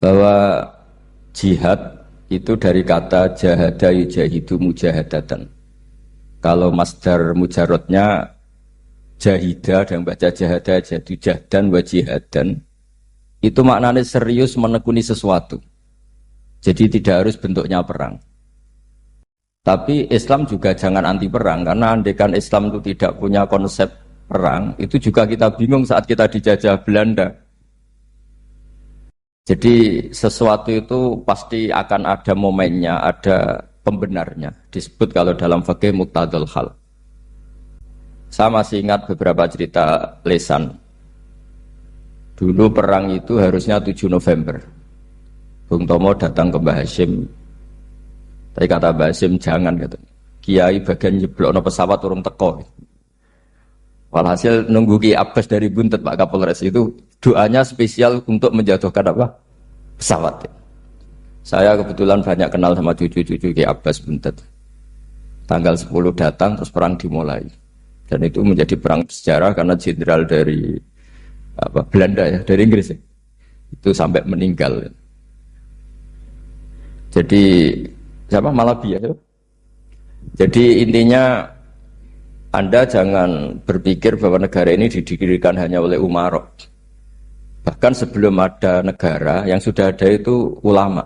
bahwa jihad itu dari kata jahada yujahidu mujahadatan. Kalau masdar mujarrodnya jahida dan baca jahada jadi jahdan wa jihadan, itu maknanya serius menekuni sesuatu. Jadi tidak harus bentuknya perang. Tapi Islam juga jangan anti perang, karena andaikan Islam itu tidak punya konsep perang, itu juga kita bingung saat kita dijajah Belanda. Jadi sesuatu itu pasti akan ada momennya, ada pembenarnya. Disebut kalau dalam fikih muqtadul hal. Saya masih ingat beberapa cerita lesan. Dulu perang itu harusnya 7 November. Bung Tomo datang ke Mbah Hashim. Tapi kata Mbah Hashim jangan gitu. Kiai bagian nyeblokno pesawat urung teko. Walhasil nunggu Ki Abbas dari Buntet Pak Kapolres itu doanya spesial untuk menjatuhkan apa? Pesawat. Saya kebetulan banyak kenal sama cucu-cucu Ki Abbas Buntet. Tanggal 10 datang terus perang dimulai. Dan itu menjadi perang sejarah karena jenderal dari Belanda ya, dari Inggris ya. Itu sampai meninggal. Jadi siapa Malabi ya? Jadi intinya Anda jangan berpikir bahwa negara ini didirikan hanya oleh umarok. Bahkan sebelum ada negara, yang sudah ada itu ulama.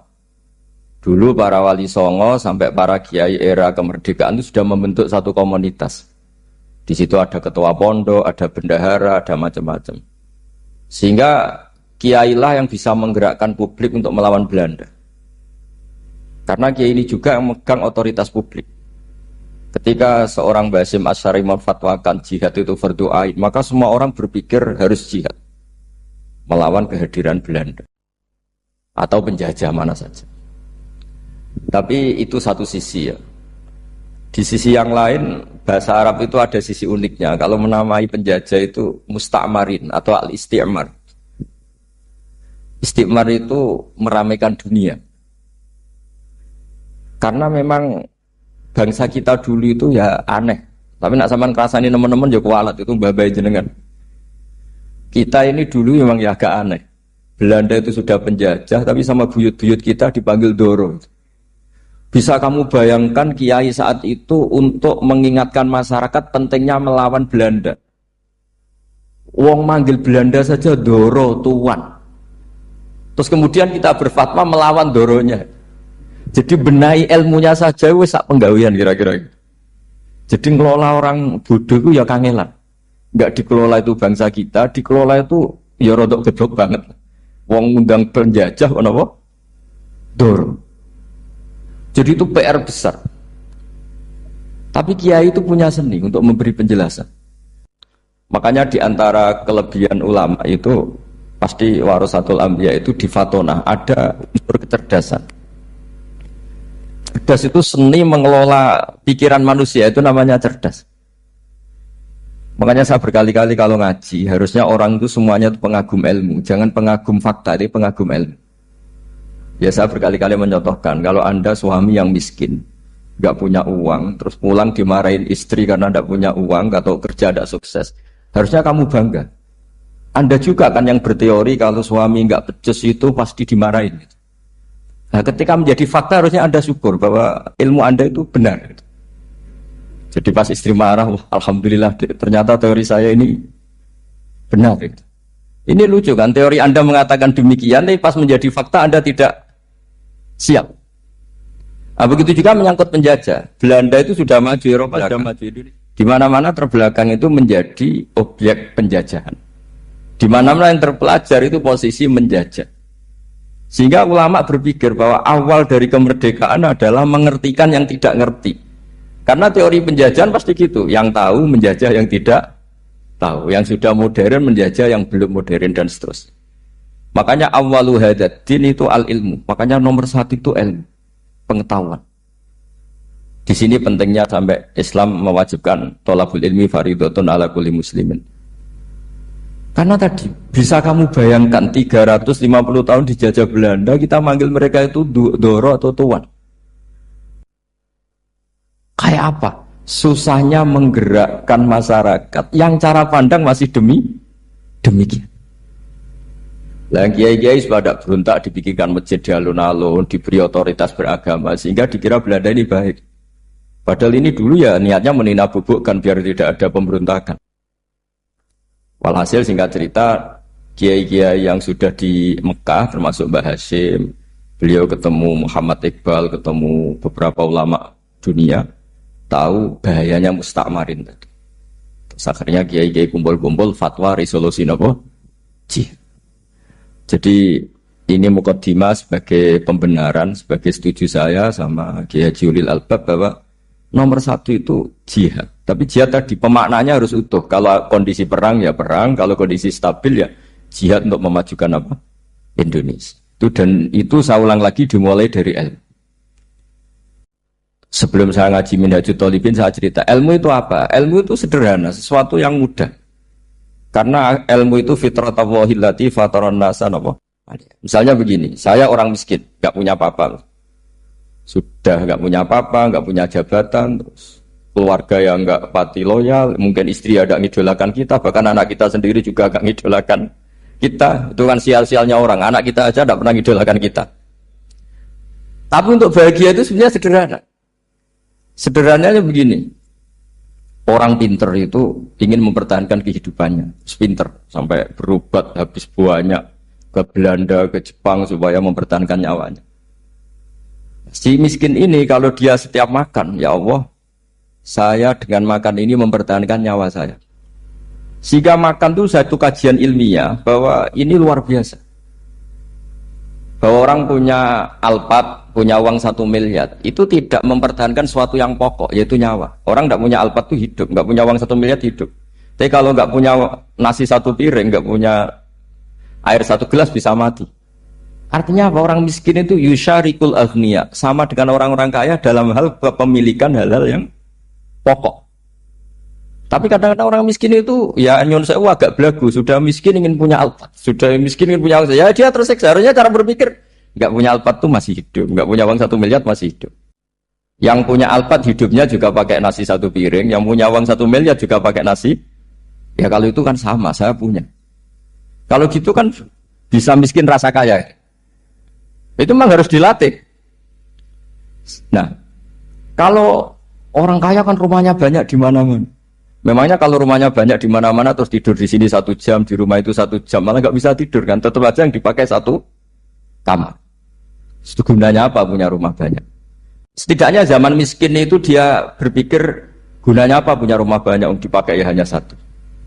Dulu para wali songo sampai para kiai era kemerdekaan itu sudah membentuk satu komunitas. Di situ ada ketua pondok, ada bendahara, ada macam-macam. Sehingga kiai lah yang bisa menggerakkan publik untuk melawan Belanda. Karena kiai ini juga yang megang otoritas publik. Ketika seorang Basim Asy'ari memfatwakan jihad itu fardhu ain, maka semua orang berpikir harus jihad melawan kehadiran Belanda atau penjajah mana saja. Tapi itu satu sisi ya. Di sisi yang lain, bahasa Arab itu ada sisi uniknya. Kalau menamai penjajah itu musta'marin atau al-isti'mar. Isti'mar itu meramaikan dunia. Karena memang bangsa kita dulu itu ya aneh. Tapi nak sampean ngrasani teman-teman ya kualat itu babai jenengan. Kita ini dulu memang ya agak aneh. Belanda itu sudah penjajah tapi sama buyut-buyut kita dipanggil Doro. Bisa kamu bayangkan kiai saat itu untuk mengingatkan masyarakat pentingnya melawan Belanda. Wong manggil Belanda saja Doro tuan. Terus kemudian kita berfatwa melawan Doronya. Jadi benahi ilmunya saja wis sak penggawean kira-kira. Jadi ngelola orang bodoh itu ya kangelan. Enggak dikelola itu bangsa kita, dikelola itu ya rodok gedok banget. Wong ngundang penjajah apa? Doro. Jadi itu PR besar. Tapi kiai itu punya seni untuk memberi penjelasan. Makanya di antara kelebihan ulama itu pasti warasatul anbiya itu di fatonah ada unsur kecerdasan. Cerdas itu seni mengelola pikiran manusia, itu namanya cerdas. Makanya saya berkali-kali kalau ngaji, harusnya orang itu semuanya itu pengagum ilmu, jangan pengagum fakta, tapi pengagum ilmu. Ya saya berkali-kali mencontohkan, kalau Anda suami yang miskin, gak punya uang, terus pulang dimarahin istri karena gak punya uang, atau kerja gak sukses, harusnya kamu bangga. Anda juga kan yang berteori kalau suami gak becus itu pasti dimarahin. Nah ketika menjadi fakta harusnya Anda syukur bahwa ilmu Anda itu benar. Jadi pas istri marah, wah, alhamdulillah ternyata teori saya ini benar. Ini lucu kan, teori Anda mengatakan demikian, tapi pas menjadi fakta Anda tidak siap. Nah, begitu juga menyangkut penjajah. Belanda itu sudah maju, Eropa sudah maju. Di mana-mana terbelakang itu menjadi objek penjajahan. Di mana-mana yang terpelajar itu posisi menjajah. Sehingga ulama berpikir bahwa awal dari kemerdekaan adalah mengertikan yang tidak ngerti. Karena teori penjajahan pasti gitu, yang tahu menjajah yang tidak tahu, yang sudah modern menjajah yang belum modern dan seterusnya. Makanya awwalu hadzal din itu al-ilmu. Makanya nomor satu itu ilmu, pengetahuan. Di sini pentingnya sampai Islam mewajibkan thalabul ilmi fardhatun ala kulli muslimin. Karena tadi bisa kamu bayangkan 350 tahun dijajah Belanda, kita manggil mereka itu Doro atau tuan. Kayak apa? Susahnya menggerakkan masyarakat yang cara pandang masih demikian. Lah kiai-kiai pada berontak dibikinkan masjid di alun-alun, diberi otoritas beragama sehingga dikira Belanda ini baik. Padahal ini dulu ya niatnya meninabobokan biar tidak ada pemberontakan. Walhasil singkat cerita, kiai-kiai yang sudah di Mekah termasuk Mbah Hashim, beliau ketemu Muhammad Iqbal, ketemu beberapa ulama dunia, tahu bahayanya mustakmarin tadi. Terus akhirnya kiai-kiai kumpul-kumpul fatwa resolusi nopo? Jadi ini mukadimah sebagai pembenaran, sebagai setuju saya sama Kiai Haji Ulil Albab bahwa nomor satu itu jihad. Tapi jihad tadi pemaknanya harus utuh. Kalau kondisi perang ya perang, kalau kondisi stabil ya jihad untuk memajukan apa? Indonesia. Dan itu saya ulang lagi dimulai dari ilmu. Sebelum saya ngaji Minhajul Thalibin saya cerita ilmu itu apa? Ilmu itu sederhana, sesuatu yang mudah. Karena ilmu itu fitratallahi allati fataran nasa apa? Misalnya begini, saya orang miskin, nggak punya apa-apa. Sudah nggak punya apa-apa, nggak punya jabatan, terus keluarga yang nggak pati loyal, mungkin istri ada ngidolakan kita, bahkan anak kita sendiri juga nggak ngidolakan kita. Itu kan sial-sialnya orang, anak kita aja nggak pernah ngidolakan kita. Tapi untuk bahagia itu sebenarnya sederhana. Sederhananya begini, orang pinter itu ingin mempertahankan kehidupannya, pinter sampai berobat habis banyak ke Belanda, ke Jepang supaya mempertahankan nyawanya. Si miskin ini kalau dia setiap makan, ya Allah, saya dengan makan ini mempertahankan nyawa saya. Sehingga makan itu satu kajian ilmiah bahwa ini luar biasa. Bahwa orang punya Alphard, punya uang 1 miliar, itu tidak mempertahankan sesuatu yang pokok, yaitu nyawa. Orang tidak punya Alphard itu hidup, nggak punya uang 1 miliar hidup. Tapi kalau nggak punya nasi 1 piring, nggak punya air 1 gelas bisa mati. Artinya apa? Orang miskin itu yusyarikul aghniya, sama dengan orang-orang kaya dalam hal kepemilikan hal-hal yang pokok. Tapi kadang-kadang orang miskin itu ya nyon sewu agak belagu, sudah miskin ingin punya Alphard, sudah miskin ingin punya uang, ya dia tersiksa. Harusnya cara berpikir nggak punya Alphard tuh masih hidup, nggak punya uang 1 miliar masih hidup. Yang punya Alphard hidupnya juga pakai nasi 1 piring, yang punya uang 1 miliar juga pakai nasi. Ya kalau itu kan sama, saya punya. Kalau gitu kan bisa miskin rasa kaya. Itu memang harus dilatih. Nah, kalau orang kaya kan rumahnya banyak di mana-mana. Memangnya kalau rumahnya banyak di mana-mana terus tidur di sini 1 jam, di rumah itu 1 jam, malah nggak bisa tidur kan? Tetap aja yang dipakai 1 kamar. Itu gunanya apa punya rumah banyak? Setidaknya zaman miskin itu dia berpikir gunanya apa punya rumah banyak untuk dipakai ya hanya 1.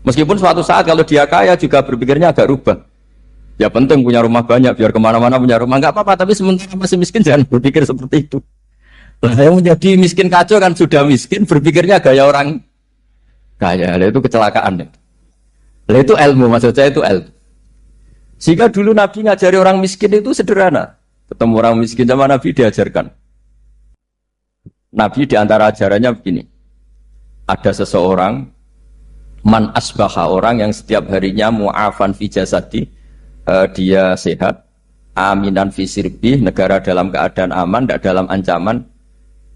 Meskipun suatu saat kalau dia kaya juga berpikirnya agak rubah. Ya penting punya rumah banyak biar kemana-mana punya rumah nggak apa-apa. Tapi sementara masih miskin jangan berpikir seperti itu. Lah yang menjadi miskin kacau kan sudah miskin berpikirnya gaya orang kaya. Lah itu kecelakaan. Lah itu ilmu, maksud saya itu ilmu. Sehingga dulu Nabi ngajari orang miskin itu sederhana. Ketemu orang miskin sama Nabi diajarkan. Nabi diantara ajarannya begini. Ada seseorang man asbaha, orang yang setiap harinya mu'afan fi jasadi, dia sehat, aminan fi sirbi, negara dalam keadaan aman, tidak dalam ancaman.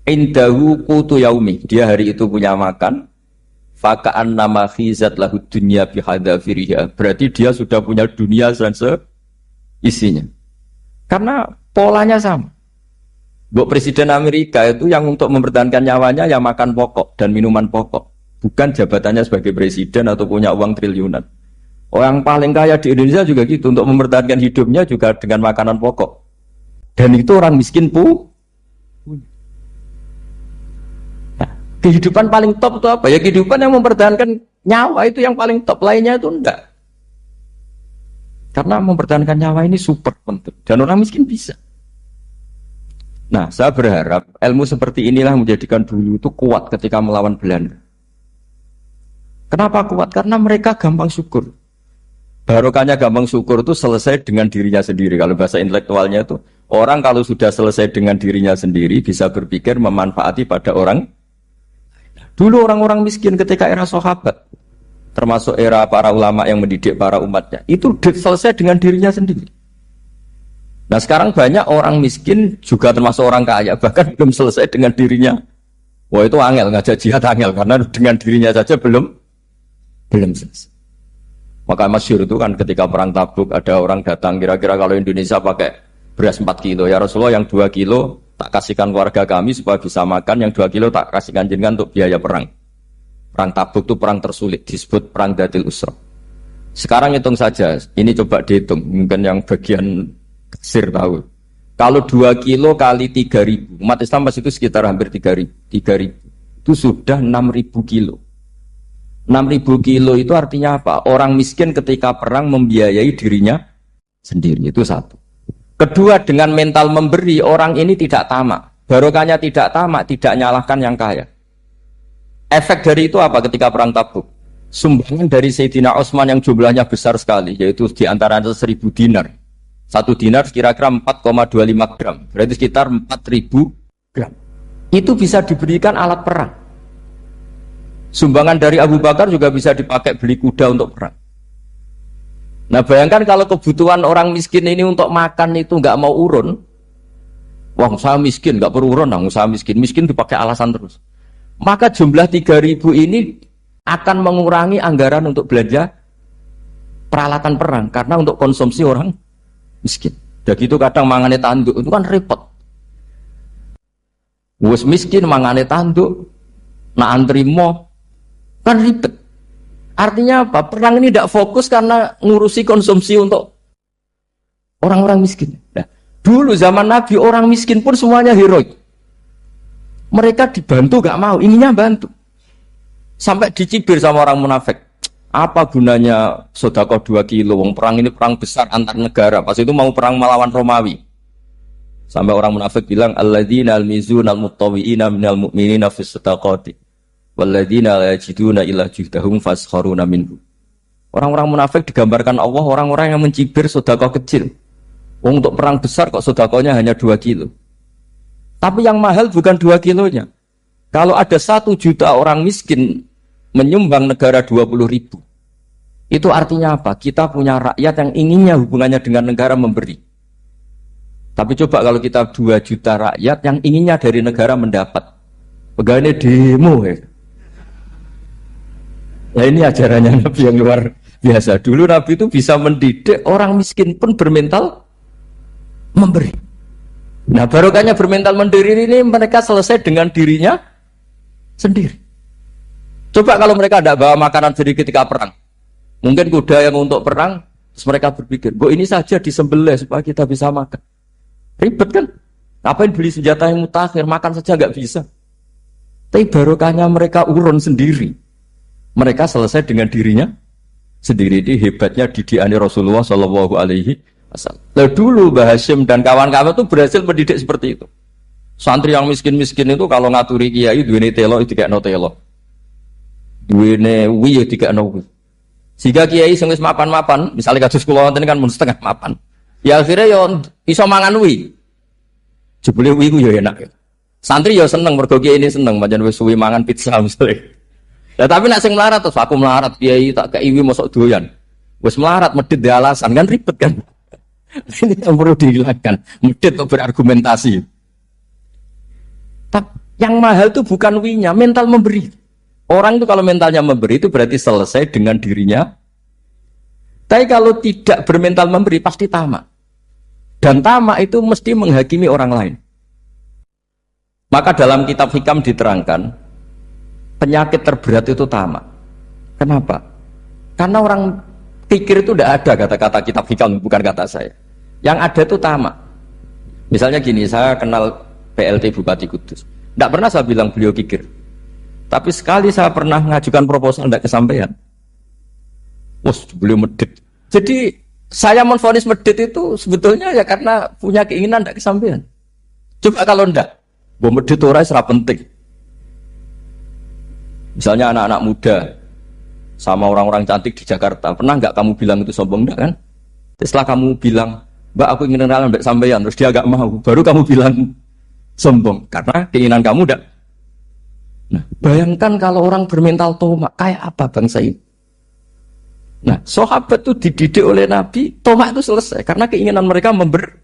Indahu qutu yaumi, dia hari itu punya makan. Faka'an nama khizat lahu dunya bihadzafiriha, berarti dia sudah punya dunia dan seisinya. Karena polanya sama. Buat Presiden Amerika itu yang untuk mempertahankan nyawanya yang makan pokok dan minuman pokok, bukan jabatannya sebagai presiden atau punya uang triliunan. Orang paling kaya di Indonesia juga gitu, untuk mempertahankan hidupnya juga dengan makanan pokok. Dan itu orang miskin punya. Nah, kehidupan paling top itu apa? Ya kehidupan yang mempertahankan nyawa itu yang paling top, lainnya itu enggak. Karena mempertahankan nyawa ini super penting dan orang miskin bisa. Nah, saya berharap ilmu seperti inilah menjadikan dulu itu kuat ketika melawan Belanda. Kenapa kuat? Karena mereka gampang syukur. Barokahnya gampang syukur itu selesai dengan dirinya sendiri. Kalau bahasa intelektualnya itu, orang kalau sudah selesai dengan dirinya sendiri bisa berpikir memanfaati pada orang. Dulu orang-orang miskin ketika era sahabat, termasuk era para ulama yang mendidik para umatnya, itu selesai dengan dirinya sendiri. Nah sekarang banyak orang miskin juga termasuk orang kaya, bahkan belum selesai dengan dirinya. Wah itu angel, ngajak jihad angel, karena dengan dirinya saja belum selesai. Maka masyhur itu kan ketika perang Tabuk ada orang datang kira-kira kalau Indonesia pakai beras 4 kilo ya Rasulullah, yang 2 kilo tak kasihkan keluarga kami supaya bisa makan, yang 2 kilo tak kasihkan jenengan untuk biaya perang. Perang Tabuk itu perang tersulit, disebut perang Dhatil Usra. Sekarang hitung saja, ini coba dihitung, mungkin yang bagian kasir tahu. Kalau 2 kilo kali 3.000, umat Islam pas itu sekitar hampir 3.000. Itu sudah 6.000 kilo. 6.000 kilo itu artinya apa? Orang miskin ketika perang membiayai dirinya sendiri, itu satu. Kedua, dengan mental memberi, orang ini tidak tamak. Barokahnya tidak tamak, tidak nyalahkan yang kaya. Efek dari itu apa ketika perang Tabuk? Sumbangan dari Sayyidina Utsman yang jumlahnya besar sekali, yaitu diantara 1.000 dinar. 1 dinar kira-kira 4,25 gram, berarti sekitar 4.000 gram. Itu bisa diberikan alat perang. Sumbangan dari Abu Bakar juga bisa dipakai beli kuda untuk perang. Nah bayangkan kalau kebutuhan orang miskin ini untuk makan itu nggak mau urun. Wah saya miskin, nggak perlu urun, saya miskin dipakai alasan terus. Maka jumlah 3.000 ini akan mengurangi anggaran untuk belanja peralatan perang, karena untuk konsumsi orang miskin. Dan gitu kadang mangane tanduk itu kan repot. Wes miskin mangane tanduk, nak antri mo kan ribet. Artinya apa? Perang ini tidak fokus karena ngurusi konsumsi untuk orang-orang miskin. Nah, dulu zaman Nabi orang miskin pun semuanya heroik. Mereka dibantu gak mau, inginnya bantu. Sampai dicibir sama orang munafik. Apa gunanya sedekah 2 kilo? Wong perang ini perang besar antar negara. Pas itu mau perang melawan Romawi. Sampai orang munafik bilang alladzina almizuna almuttawwi'ina minal mu'minina fis sadaqati walladzina la yajiduna illa juhdahum faskharuna minhu. Orang-orang munafik digambarkan Allah orang-orang yang mencibir sedekah kecil. Wong untuk perang besar kok sedekahnya hanya 2 kilo. Tapi yang mahal bukan 2 kilonya. Kalau ada 1 juta orang miskin menyumbang negara 20.000, itu artinya apa? Kita punya rakyat yang inginnya hubungannya dengan negara memberi. Tapi coba kalau kita 2 juta rakyat yang inginnya dari negara mendapat, pegawainya demo ya. Nah ini ajarannya Nabi yang luar biasa. Dulu Nabi itu bisa mendidik orang miskin pun bermental memberi. Nah barokahnya bermental mandiri ini mereka selesai dengan dirinya sendiri. Coba kalau mereka tidak bawa makanan sendiri ketika perang, mungkin kuda yang untuk perang, terus mereka berpikir, ini saja disembelih supaya kita bisa makan. Ribet kan? Ngapain beli senjata yang mutakhir, makan saja nggak bisa. Tapi barokahnya mereka urun sendiri. Mereka selesai dengan dirinya sendiri. Ini hebatnya didikan Rasulullah Shallallahu Alaihi Wasallam. Lalu dulu Mbah Hashim dan kawan-kawan itu berhasil mendidik seperti itu. Santri yang miskin-miskin itu kalau ngaturi kiai duwene telo itu kayak no telo, duwene wi itu kayak no wi. Sehingga kiai sing wis mapan-mapan, misalnya kados kula wonten kan mun setengah mapan. Ya akhirnya yo iso mangan wi. Jebule wi ku yo enak. Santri yo seneng mergo kiai ini seneng pancen wis suwi mangan pizza misalnya. Ya tapi nak sing melarat terus aku melarat kiai tak kei wi mosok doyan. Wis melarat medhit di alasan kan ribet kan. Ini yang perlu dihilangkan. Medhit untuk berargumentasi. Tapi yang mahal itu bukan winya, mental memberi. Orang itu kalau mentalnya memberi itu berarti selesai dengan dirinya. Tapi kalau tidak bermental memberi pasti tamak. Dan tamak itu mesti menghakimi orang lain. Maka dalam kitab Hikam diterangkan penyakit terberat itu tamak. Kenapa? Karena orang pikir itu tidak ada kata-kata kitab Hikam, bukan kata saya. Yang ada itu tamak. Misalnya gini, saya kenal PLT Bupati Kudus. Tidak pernah saya bilang beliau kikir. Tapi sekali saya pernah mengajukan proposal tidak kesampaian. Beliau medit. Jadi saya menvonis medit itu sebetulnya ya karena punya keinginan tidak kesampaian. Coba kalau tidak, medit orang serap penting. Misalnya anak-anak muda sama orang-orang cantik di Jakarta, pernah nggak kamu bilang itu sombong? Enggak kan? Setelah kamu bilang, Mbak aku ingin kenalan Mbak sampeyan, terus dia agak mau, baru kamu bilang sombong karena keinginan kamu enggak. Nah, bayangkan kalau orang bermental tomak kayak apa bangsa ini. Nah, sahabat itu dididik oleh Nabi, tomak itu selesai karena keinginan mereka memberi.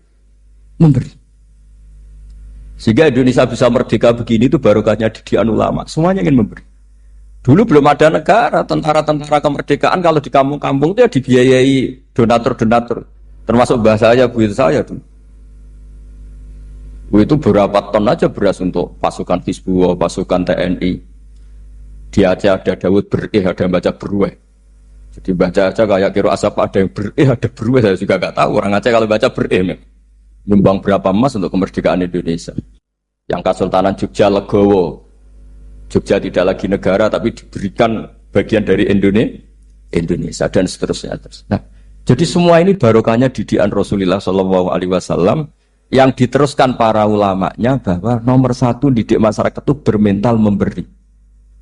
Sehingga Indonesia bisa merdeka begini itu barokahnya didikan ulama, semuanya ingin memberi. Dulu belum ada negara, tentara-tentara kemerdekaan kalau di kampung-kampung itu ya dibiayai donatur-donatur. Termasuk bahasa saya, Bu saya dulu. Itu berapa ton aja beras untuk pasukan Hizbullah, pasukan TNI. Di Aceh ada Daud Bereh, ada yang baca Berueh. Jadi baca aja kayak kira asap ada yang Bereh, ada Berueh, saya juga gak tahu. Orang Aceh kalau baca Bereh, nyumbang berapa emas untuk kemerdekaan Indonesia. Yang Kesultanan Jogja Legowo. Jogja tidak lagi negara tapi diberikan bagian dari Indonesia dan seterusnya. Nah, jadi semua ini barokahnya didikan Rasulullah SAW yang diteruskan para ulamanya bahwa nomor satu didik masyarakat itu bermental memberi.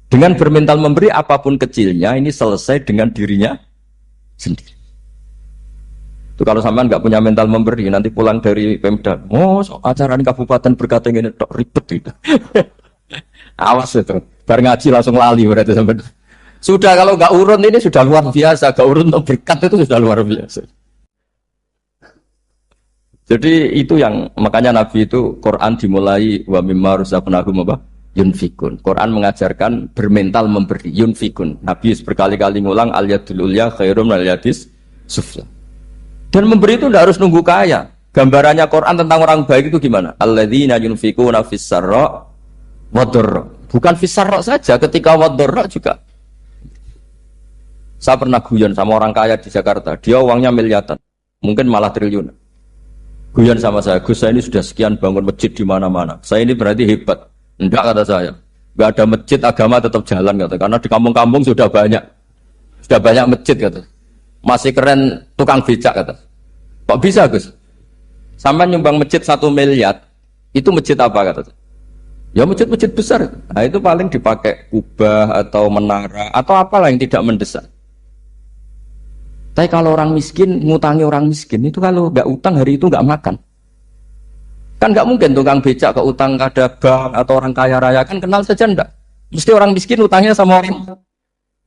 Dengan bermental memberi apapun kecilnya ini selesai dengan dirinya sendiri. Itu kalau sampean nggak punya mental memberi nanti pulang dari Pemda, acara di kabupaten berkata ini ribet gitu. Awas itu, bar ngaji langsung lali berarti sampai. Sudah kalau nggak urun ini sudah luar biasa, nggak urun untuk berkat itu sudah luar biasa. Jadi itu yang makanya Nabi itu Quran dimulai wa mimma razaqnahum apa? Yunfikun. Quran mengajarkan bermental memberi yunfikun. Nabi berkali-kali ngulang al yadul ulya khairum al yadis sufla. Dan memberi itu tidak harus nunggu kaya. Gambarannya Quran tentang orang baik itu gimana? Alladzina yunfikuna fis sarra wadorro, bukan fisarro saja, ketika wadorro juga. Saya pernah guyon sama orang kaya di Jakarta, dia uangnya miliaran, mungkin malah triliunan. Guyon sama saya, Gus saya ini sudah sekian bangun masjid di mana-mana, saya ini berarti hebat. Enggak kata saya, nggak ada masjid agama tetap jalan kata, karena di kampung-kampung sudah banyak masjid kata. Masih keren tukang becak kata. Kok bisa Gus? Sampai nyumbang masjid 1 miliar, itu masjid apa kata? Ya masjid-masjid besar, nah itu paling dipakai kubah atau menara atau apalah yang tidak mendesak. Tapi kalau orang miskin ngutangi orang miskin itu kalau nggak utang hari itu nggak makan. Kan nggak mungkin tukang becak ke utang ada bank atau orang kaya raya kan kenal saja enggak. Mesti orang miskin utangnya sama orang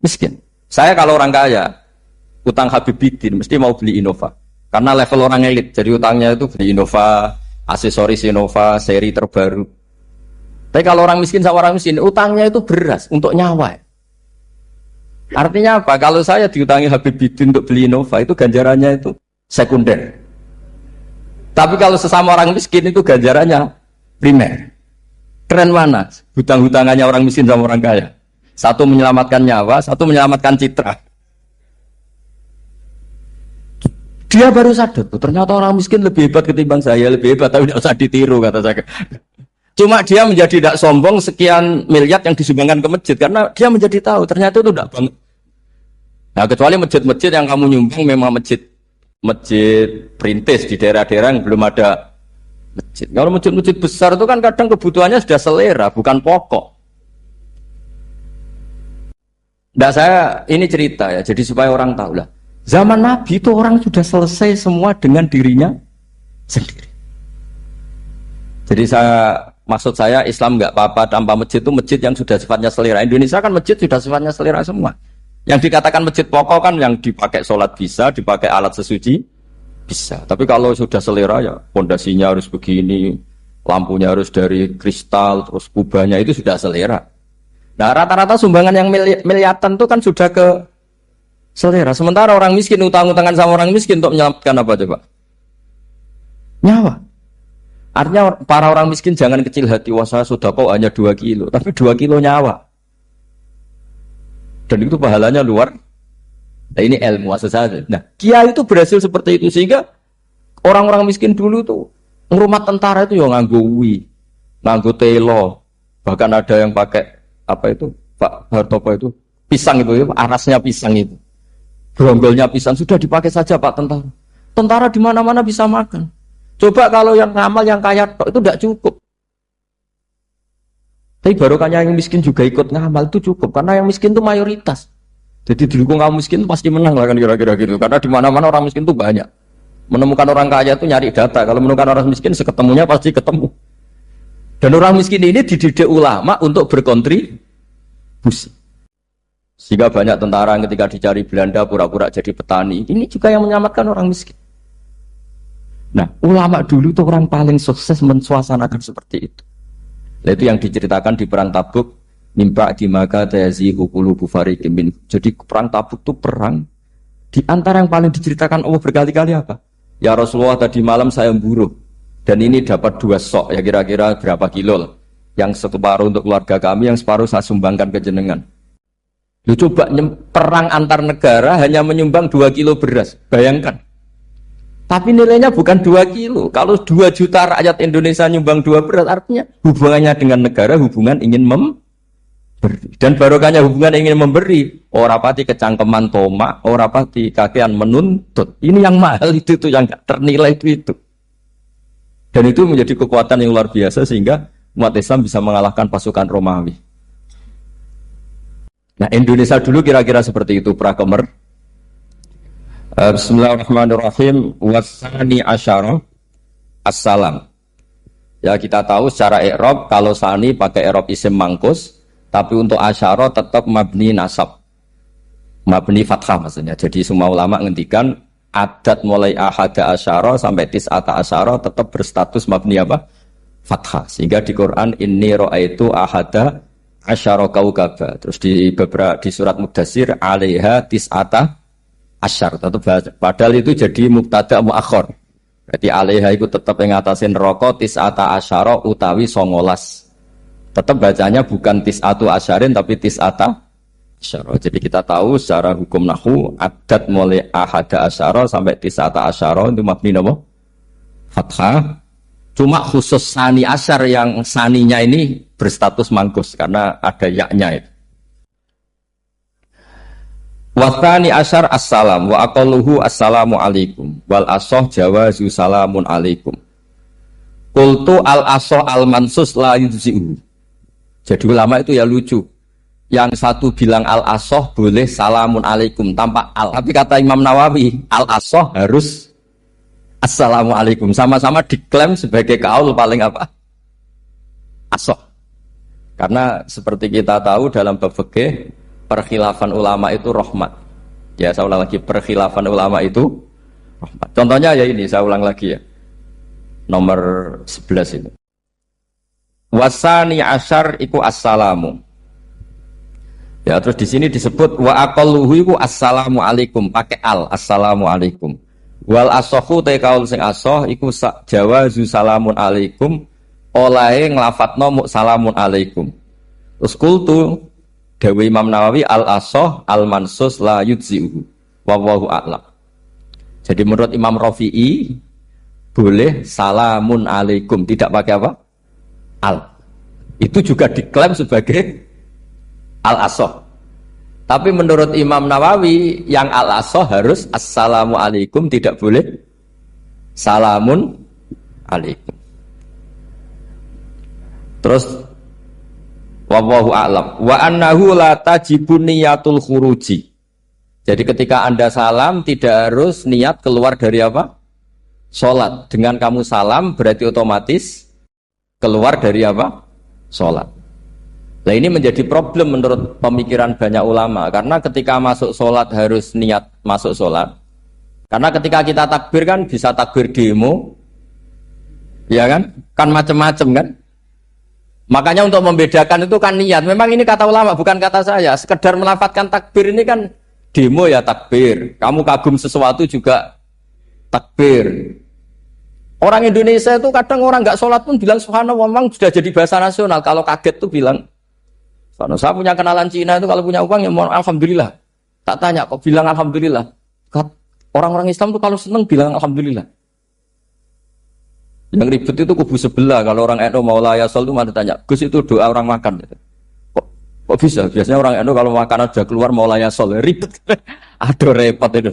miskin. Saya kalau orang kaya utang Habibidin mesti mau beli Innova karena level orang elit. Jadi utangnya itu beli Innova, aksesoris Innova, seri terbaru. Tapi kalau orang miskin sama orang miskin, utangnya itu beras untuk nyawa. Artinya apa? Kalau saya diutangi Habibidin untuk beli Innova, itu ganjarannya itu sekunder. Tapi kalau sesama orang miskin itu ganjarannya primer. Keren mana? Hutang-hutangannya orang miskin sama orang kaya. Satu menyelamatkan nyawa, satu menyelamatkan citra. Dia baru sadar, ternyata orang miskin lebih hebat ketimbang saya, lebih hebat, tapi tidak usah ditiru kata saya. Cuma dia menjadi tidak sombong sekian miliar yang disumbangkan ke masjid karena dia menjadi tahu ternyata itu tidak banget. Nah kecuali masjid-masjid yang kamu nyumbang memang masjid perintis di daerah-daerah yang belum ada masjid. Kalau masjid-masjid besar itu kan kadang kebutuhannya sudah selera bukan pokok. Nah saya ini cerita ya jadi supaya orang tahu lah. Zaman Nabi itu orang sudah selesai semua dengan dirinya sendiri. Jadi maksud saya Islam nggak apa-apa tanpa masjid itu masjid yang sudah sifatnya selera. Indonesia kan masjid sudah sifatnya selera semua. Yang dikatakan masjid pokok kan yang dipakai sholat bisa, dipakai alat sesuci bisa. Tapi kalau sudah selera ya pondasinya harus begini, lampunya harus dari kristal, terus kubahnya itu sudah selera. Nah rata-rata sumbangan yang miliatan itu kan sudah ke selera. Sementara orang miskin utang-utangan sama orang miskin untuk menyelamatkan apa coba? Nyawa. Artinya para orang miskin jangan kecil hati, wah saya sudah kok hanya 2 kilo, tapi 2 kilo nyawa. Dan itu pahalanya luar. Nah ini ilmu asal. Nah kiai itu berhasil seperti itu sehingga orang-orang miskin dulu tuh ngrumat tentara itu ya nganggo nganggo telo, bahkan ada yang pakai apa itu Pak Hartopo itu pisang itu, arasnya pisang itu, gronggolnya pisang sudah dipakai saja Pak tentara. Tentara di mana-mana bisa makan. Coba kalau yang ngamal, yang kaya itu tidak cukup. Tapi barokahnya yang miskin juga ikut ngamal itu cukup. Karena yang miskin itu mayoritas. Jadi didukung kaum miskin pasti menang lah kan kira-kira gitu. Karena di mana-mana orang miskin itu banyak. Menemukan orang kaya itu nyari data. Kalau menemukan orang miskin seketemunya pasti ketemu. Dan orang miskin ini dididik ulama untuk berkontribusi. Sehingga banyak tentara yang ketika dicari Belanda pura-pura jadi petani. Ini juga yang menyelamatkan orang miskin. Nah, ulama dulu itu orang paling sukses mensuasanakan seperti itu. Nah, itu yang diceritakan di perang Tabuk. mimba di maka tayazihu qulubu fariqin min. Jadi perang Tabuk itu perang di antara yang paling diceritakan Allah berkali-kali apa? Ya Rasulullah, tadi malam saya memburu dan ini dapat 2 sok, ya kira-kira berapa kilo lah. Yang separuh untuk keluarga kami, yang separuh saya sumbangkan ke jenengan. Lu coba perang antar negara hanya menyumbang 2 kilo beras, bayangkan. Tapi nilainya bukan 2 kilo. Kalau 2 juta rakyat Indonesia nyumbang 2 beras, artinya hubungannya dengan negara hubungan ingin memberi. Dan barokahnya hubungan ingin memberi, ora pati kecangkeman tomak, ora pati kakean menuntut. Ini yang mahal itu yang gak ternilai itu. Dan itu menjadi kekuatan yang luar biasa sehingga umat Islam bisa mengalahkan pasukan Romawi. Nah, Indonesia dulu kira-kira seperti itu prakemer. Bismillahirrahmanirrahim. Wasani asyara assalam. Ya, kita tahu secara i'rab kalau sani pakai i'rab isim mangkus, tapi untuk asyara tetap mabni nasab, mabni fathah maksudnya. Jadi semua ulama ngendikan adat mulai ahada asyara sampai tis'ata asyara tetap berstatus mabni apa? Fathah. Sehingga di Quran inni ra'aitu ahada asyara kaukaba. Terus di surat Mudassir alaiha tis'ata asyar. Padahal itu jadi mubtada muakhir. Berarti alaiha itu tetap ngatasin rokok tis'ata asyara utawi 19. Tetap bacanya bukan tis'atu asyarin tapi tis'ata asyara. Jadi kita tahu secara hukum nahwu adat mulai ahada asyara sampai tis'ata asyara itu mabni apa? Fathah. Cuma khusus sani asyar yang saninya ini berstatus mangkus karena ada yaknya itu. Wasani asyar assalam wa aqalluhu assalamu alaikum wal asoh jawazu salamun alaikum. Qultu al asoh al mansus la yujzi'u. Jadi ulama itu ya lucu. Yang satu bilang al asoh boleh salamun alaikum tanpa al. Tapi kata Imam Nawawi al asoh harus assalamualaikum. Sama-sama diklaim sebagai kaul paling apa? Asoh. Karena seperti kita tahu dalam bab fikih perkhilafan ulama itu rahmat. Ya, saya ulang lagi, perkhilafan ulama itu rahmat. Contohnya ya ini, saya ulang lagi ya. Nomor 11 itu. Wasani asyar iku assalamu. Ya, terus di sini disebut wa aqalluhu iku assalamu alaikum pakai al, assalamu alaikum. Wal asohu te kaul sing asoh iku jawazu salamun alaikum olahe nglafatno mu salamun alaikum. Terus kultu Dewi Imam Nawawi al asoh al mansus la yujzi'uhu wallahu a'lam. Jadi menurut Imam Rafi'i boleh salamun alaikum tidak pakai apa? Al. Itu juga diklaim sebagai al asoh. Tapi menurut Imam Nawawi yang al asoh harus assalamu alaikum, tidak boleh salamun alaikum. Terus wallahu a'lam wa annahu la tajibu niyatul khuruji. Jadi ketika Anda salam tidak harus niat keluar dari apa? Salat. Dengan kamu salam berarti otomatis keluar dari apa? Salat. Nah ini menjadi problem menurut pemikiran banyak ulama. Karena ketika masuk salat harus niat masuk salat. Karena ketika kita takbir kan bisa takbir demo. Ya kan? Kan macam-macam kan? Makanya untuk membedakan itu kan niat. Memang ini kata ulama, bukan kata saya. Sekedar melafadzkan takbir ini kan demo ya takbir. Kamu kagum sesuatu juga takbir. Orang Indonesia itu kadang orang nggak sholat pun bilang subhanallah, memang sudah jadi bahasa nasional. Kalau kaget tuh bilang, saya punya kenalan Cina itu kalau punya uang ya mohon alhamdulillah. Tak tanya kok bilang alhamdulillah. Orang-orang Islam tuh kalau seneng bilang alhamdulillah. Yang ribet itu kubu sebelah. Kalau orang NU mau layasol itu mana tanya, Gus itu doa orang makan. Kok bisa? Biasanya orang NU kalau makanan sudah keluar mau layasol, ribet. Aduh repot itu.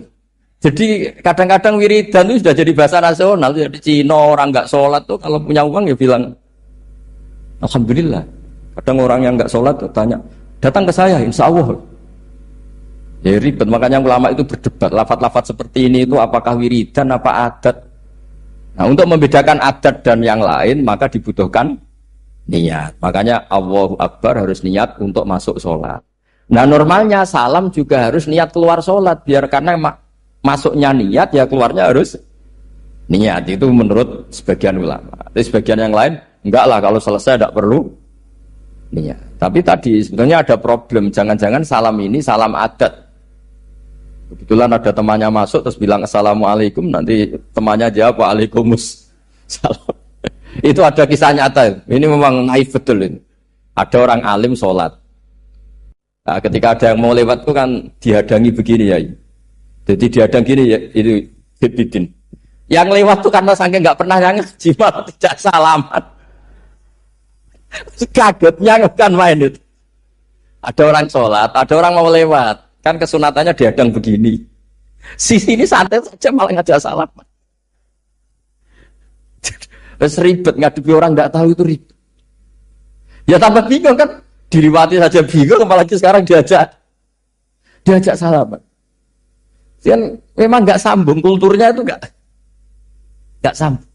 Jadi kadang-kadang wiridan itu sudah jadi bahasa nasional. Jadi Cina orang nggak sholat tuh kalau punya uang ya bilang alhamdulillah. Kadang orang yang nggak sholat tuh tanya, datang ke saya, insya Allah. Ya ribet. Makanya ulama itu berdebat. Lafaz-lafaz seperti ini itu apakah wiridan apa adat? Nah, untuk membedakan adat dan yang lain maka dibutuhkan niat. Makanya Allahu Akbar harus niat untuk masuk sholat. Nah normalnya salam juga harus niat keluar sholat. Biar karena masuknya niat ya keluarnya harus niat. Itu menurut sebagian ulama. Tapi sebagian yang lain enggak lah, kalau selesai tidak perlu Iya. Tapi tadi sebetulnya ada problem. Jangan-jangan salam ini salam adat. Kebetulan ada temannya masuk terus bilang assalamualaikum, nanti temannya jawab waalaikumsalam. Itu ada kisah nyata. Ini memang naif betul ini. Ada orang alim sholat. Nah, ketika ada yang mau lewat itu kan dihadangi begini ya. Jadi dihadang gini ya, itu bidin. Yang lewat tuh karena saking nggak pernah yang ngaji malah tidak salaman. Kagetnya kan main itu. Ada orang sholat, ada orang mau lewat. Kan kesunatannya dihadang begini. Sisi ini santai saja malah ngajak salaman. Terus ribet ngadepi orang nggak tahu itu ribet. Ya tambah bingung kan. Diliwati saja bingung, apalagi sekarang diajak salaman. Kan memang nggak sambung, kulturnya itu nggak sambung.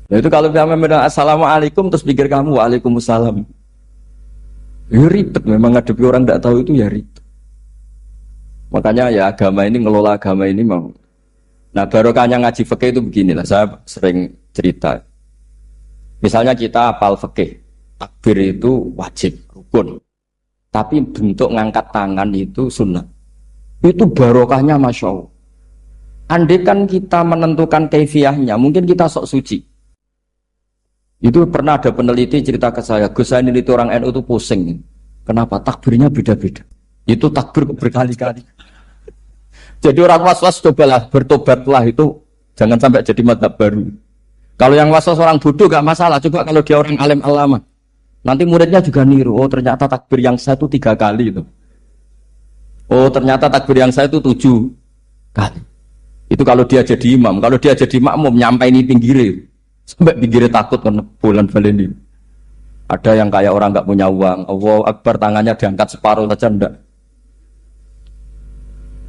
Nah itu kalau kita bilang assalamualaikum terus pikir kamu waalaikumsalam, ya ribet. Memang ngadepi orang nggak tahu itu ya ribet. Makanya ya agama ini, ngelola agama ini mau. Nah barokahnya ngaji fikih itu beginilah. Saya sering cerita. Misalnya kita hafal fikih. Takbir itu wajib, rukun. Tapi bentuk ngangkat tangan itu sunnah. Itu barokahnya Masya Allah. Andai kan kita menentukan kefiahnya, mungkin kita sok suci. Itu pernah ada peneliti cerita ke saya, Gus saya ini orang NU itu pusing. Kenapa? Takbirnya beda-beda. Itu takbir berkali-kali. Jadi orang was-was cobalah, bertobatlah itu. Jangan sampai jadi mazhab baru. Kalau yang was-was orang bodoh gak masalah. Coba kalau dia orang alim alama. Nanti muridnya juga niru. Oh ternyata takbir yang saya itu 3 kali itu. Oh ternyata takbir yang saya itu 7 kali. Itu kalau dia jadi imam. Kalau dia jadi makmum nyampai ini pinggirnya. Sampai pinggirnya takut karena bulan baleni. Ada yang kayak orang nggak punya uang. Allahu Akbar tangannya diangkat separuh saja enggak.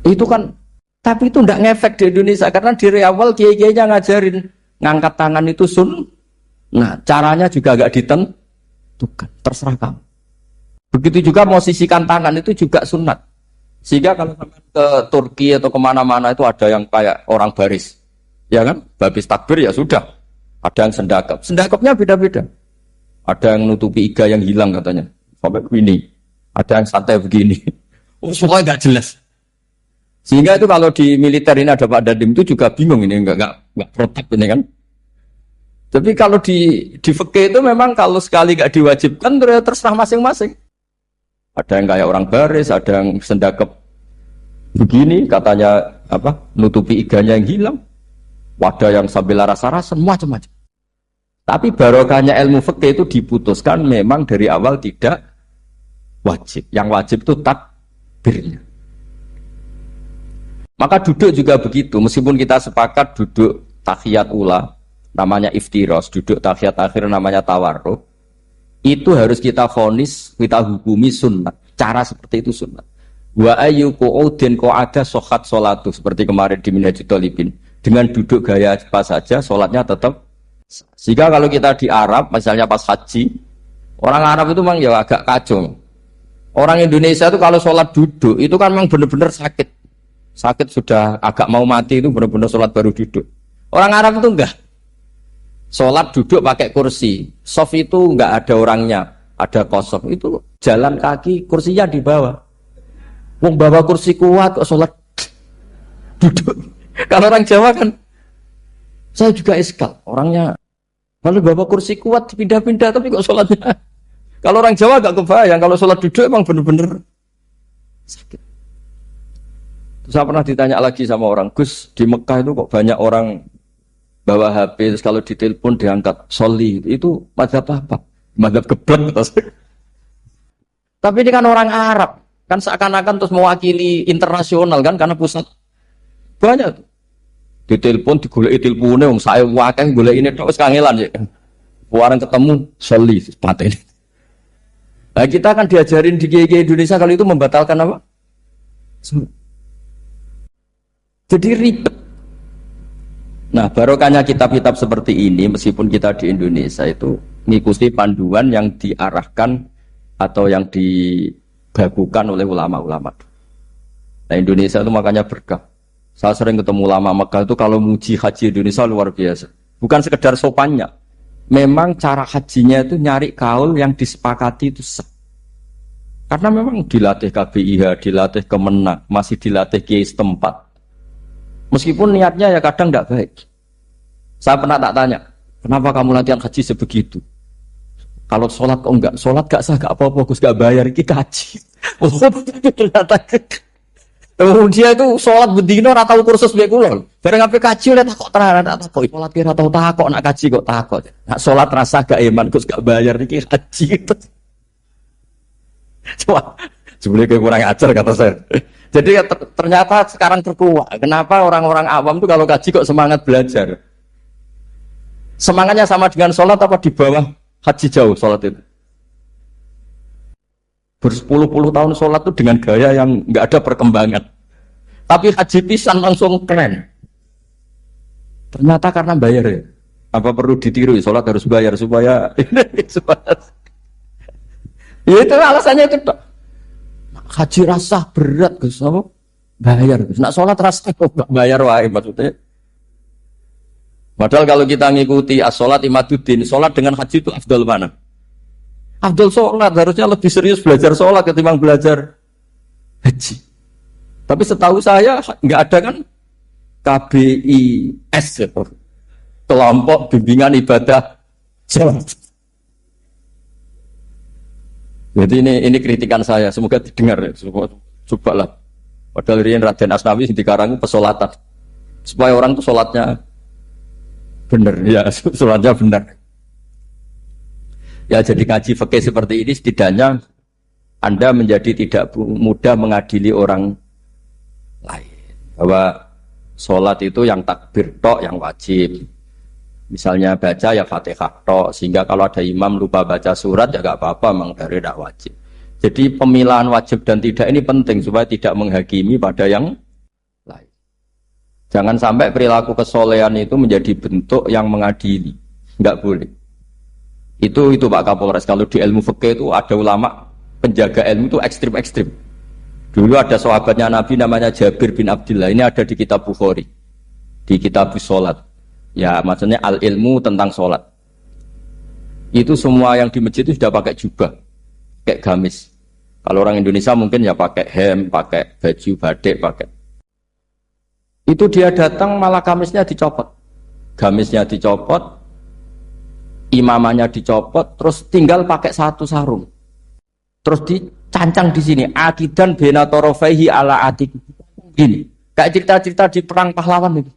Itu kan. Tapi itu enggak ngefek di Indonesia. Karena dari awal kiai-kiainya ngajarin. Ngangkat tangan itu nah caranya juga agak ditentukan. Terserah kamu. Begitu juga mau sisihkan tangan itu juga sunat. Sehingga kalau ke Turki atau kemana-mana itu ada yang kayak orang baris. Ya kan? Habis takbir ya sudah. Ada yang sendakap. Sendakapnya beda-beda. Ada yang nutupi iga yang hilang katanya. Sampai begini. Ada yang santai begini. Oh, semuanya nggak jelas. Sehingga itu kalau di militer ini ada Pak Dandim itu juga bingung ini. Nggak protap ini kan. Tapi kalau di fikih itu memang kalau sekali nggak diwajibkan terserah masing-masing. Ada yang kayak orang baris, ada yang sendakep begini, katanya apa? Nutupi iganya yang hilang. Wadah yang sambil rasa-rasa, macam-macam. Tapi barokahnya ilmu fikih itu diputuskan memang dari awal tidak wajib. Yang wajib itu takbirnya. Maka duduk juga begitu. Meskipun kita sepakat duduk tahiyat ula, namanya iftiros, duduk tahiyat akhir namanya tawarruk, itu harus kita vonis, kita hukumi sunnah. Cara seperti itu sunnah. Wa ayyuku udin qa'ada sohat sholatu, seperti kemarin di Minhajul Thalibin. Dengan duduk gaya apa saja, sholatnya tetap. Jika kalau kita di Arab, misalnya pas haji, orang Arab itu memang ya agak kacau. Orang Indonesia itu kalau sholat duduk, itu kan memang benar-benar sakit. Sakit sudah agak mau mati itu benar-benar sholat baru duduk. Orang Arab itu enggak. Sholat duduk pakai kursi. Sof itu enggak ada orangnya, ada kosong. Itu jalan kaki, kursinya di bawah. Wong bawa kursi kuat kok sholat duduk. Kalau orang Jawa kan, saya juga iskal. Orangnya, kalau bawa kursi kuat pindah-pindah tapi kok sholatnya. Kalau orang Jawa agak kebayang. Kalau sholat duduk emang bener-bener sakit. Terus saya pernah ditanya lagi sama orang, Gus di Mekah itu kok banyak orang bawa HP, terus kalau ditelepon diangkat soli, itu mazhab apa? Mazhab geblek. Tapi ini kan orang Arab, kan seakan-akan terus mewakili internasional kan, karena pusat banyak tuh. Ditelepon digoleki telepone wong saya wakeh golek ini tok wis kangelan ya. Warang ketemu soli pateni. Nah, kita kan diajarin di GG Indonesia kalau itu membatalkan apa? Jadi ribet. Nah, barokahnya kitab-kitab seperti ini, meskipun kita di Indonesia itu mengikuti panduan yang diarahkan atau yang dibagukan oleh ulama-ulama. Nah, Indonesia itu makanya berkah. Saya sering ketemu ulama Mekah itu kalau muji haji Indonesia luar biasa. Bukan sekedar sopannya. memang cara hajinya itu nyari kaul yang disepakati itu sah. Karena memang dilatih KBIH, dilatih Kemenak, masih dilatih kiai setempat. Meskipun niatnya ya kadang tidak baik. Saya pernah tak tanya, kenapa kamu latihan haji sebegitu? Kalau sholat kok enggak? Sholat gak sah, gak apa-apa, Gus gak bayar, ini kaji. Oh, ternyata dia itu sholat bedino atau kursus biar kulon. Bareng apa kaji udah takut terang, tak takut. Sholat kira tahu takut, nak kaji kok takut. Nak sholat rasa gak iman, Gus gak bayar, ini kaji. Coba, sebenarnya kurang ajar kata saya. Jadi ternyata sekarang terkuat. Kenapa orang-orang awam tuh kalau kaji kok semangat belajar? Semangatnya sama dengan sholat apa di bawah haji jauh sholat itu? Berpuluh-puluh tahun sholat itu dengan gaya yang nggak ada perkembangan. Tapi haji pisan langsung keren. Ternyata karena bayar ya. Apa perlu ditiru? Sholat harus bayar supaya ya itu alasannya itu. Haji rasa berat Gus, apa? Bayar Gus. Nak sholat rasa kok nggak bayar wae maksudnya. Padahal kalau kita ngikuti as-sholat imaduddin, sholat dengan haji itu afdal mana? Afdal sholat, harusnya lebih serius belajar sholat ketimbang belajar haji. Tapi setahu saya nggak ada kan KBIS gitu. Kelompok bimbingan ibadah sholat. Jadi ini kritikan saya, semoga didengar ya. Cobalah. Padahal riyen Raden Asnawi di Karang pesolatan. Supaya orang tuh sholatnya benar, ya sholatnya benar. Ya jadi ngaji fikih seperti ini setidaknya Anda menjadi tidak mudah mengadili orang lain. Bahwa sholat itu yang takbir tok yang wajib. Misalnya baca ya Fatihah tok, sehingga kalau ada imam lupa baca surat ya gak apa-apa, memang dari tidak wajib. Jadi pemilahan wajib dan tidak ini penting supaya tidak menghakimi pada yang lain. Jangan sampai perilaku kesolehan itu menjadi bentuk yang mengadili, nggak boleh. Itu Pak Kapolres. Kalau di ilmu fikih itu ada ulama penjaga ilmu itu ekstrim-ekstrim. Dulu ada sahabatnya Nabi namanya Jabir bin Abdullah. Ini ada di kitab Bukhari, di kitab Sholat. Ya maksudnya al ilmu tentang sholat. Itu semua yang di masjid itu sudah pakai jubah, kayak gamis. Kalau orang Indonesia mungkin ya pakai hem, pakai baju batik, pakai. Itu dia datang malah gamisnya dicopot, gamisnya dicopot, imamannya dicopot, terus tinggal pakai satu sarung. Terus dicancang di sini, akidan benatorofaihi ala atik. Gini, kayak cerita-cerita di perang pahlawan itu.